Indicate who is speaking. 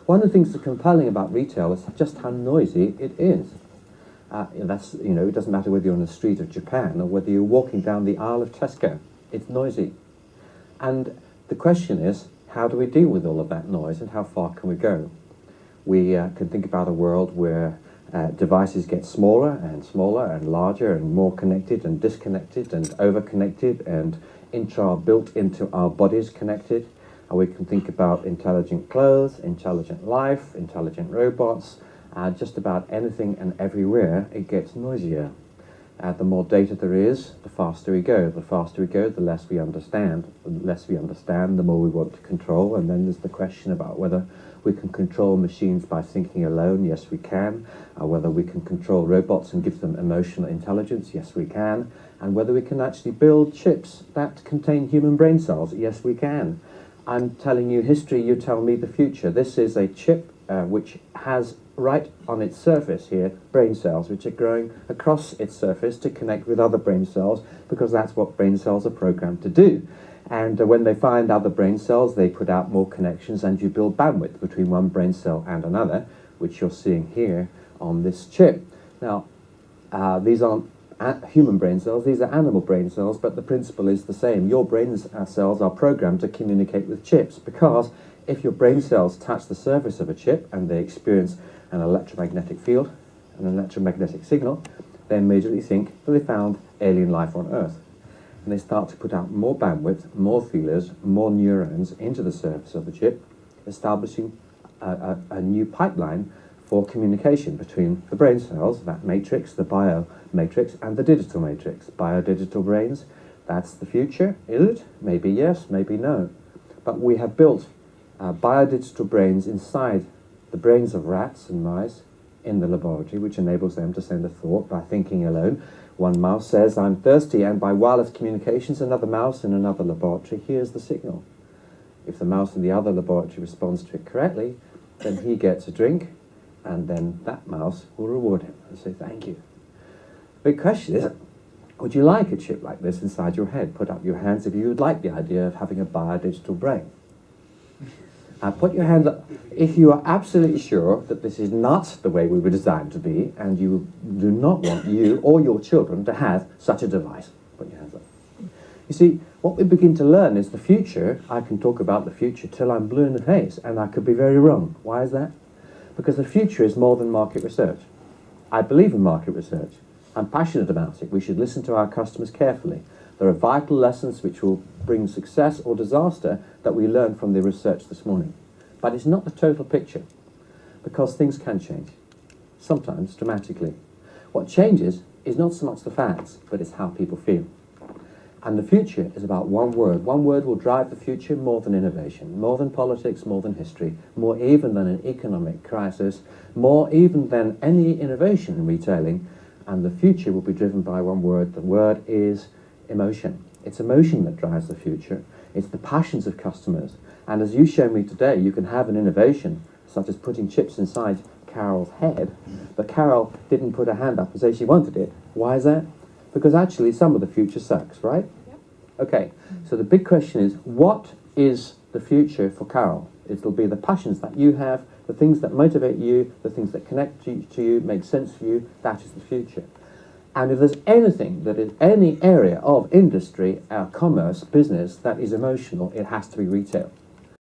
Speaker 1: One of the things that's compelling about retail is just how noisy it is. It doesn't matter whether you're on the street of Japan or whether you're walking down the aisle of Tesco. It's noisy. And the question is, how do we deal with all of that noise and how far can we go? We can think about a world where devices get smaller and larger and more connected and disconnected and over-connected and built into our bodies connected. And we can think about intelligent clothes, intelligent life, intelligent robots, just about anything and everywhere it gets noisier. The more data there is, the faster we go. The faster we go, the less we understand. The less we understand, the more we want to control. And then there's the question about whether we can control machines by thinking alone. Yes, we can. Whether we can control robots and give them emotional intelligence. Yes, we can. And whether we can actually build chips that contain human brain cells. Yes, we can. I'm telling you history, you tell me the future. This is a chip which has right on its surface here brain cells which are growing across its surface to connect with other brain cells, because that's what brain cells are programmed to do. And when they find other brain cells, they put out more connections and you build bandwidth between one brain cell and another, which you're seeing here on this chip. Now, these aren't human brain cells, these are animal brain cells, but the principle is the same. Your brain cells are programmed to communicate with chips, because if your brain cells touch the surface of a chip and they experience an electromagnetic field, an electromagnetic signal, they immediately think that they found alien life on Earth. And they start to put out more bandwidth, more feelers, more neurons into the surface of the chip, establishing a new pipeline for communication between the brain cells, that matrix, the bio matrix, and the digital matrix. Biodigital brains, that's the future, is it? Maybe yes, maybe no. But we have built biodigital brains inside the brains of rats and mice in the laboratory, which enables them to send a thought by thinking alone. One mouse says, I'm thirsty, and by wireless communications, another mouse in another laboratory hears the signal. If the mouse in the other laboratory responds to it correctly, then he gets a drink, and then that mouse will reward him and say thank you. The big question is, would you like a chip like this inside your head? Put up your hands if you would like the idea of having a biodigital brain. Put your hands up if you are absolutely sure that this is not the way we were designed to be, and you do not want you or your children to have such a device. Put your hands up. You see, what we begin to learn is the future. I can talk about the future till I'm blue in the face, and I could be very wrong. Why is that? Because the future is more than market research. I believe in market research. I'm passionate about it. We should listen to our customers carefully. There are vital lessons which will bring success or disaster that we learned from the research this morning. But it's not the total picture, because things can change, sometimes dramatically. What changes is not so much the facts, but it's how people feel. And the future is about one word. One word will drive the future more than innovation, more than politics, more than history, more even than an economic crisis, more even than any innovation in retailing. And the future will be driven by one word. The word is emotion. It's emotion that drives the future. It's the passions of customers. And as you show me today, you can have an innovation, such as putting chips inside Carol's head, but Carol didn't put her hand up and say she wanted it. Why is that? Because actually some of the future sucks, right? Yep. Okay, so the big question is, what is the future for Carol? It'll be the passions that you have, the things that motivate you, the things that connect to you, make sense for you. That is the future. And if there's anything that is any area of industry, commerce, business that is emotional, it has to be retail.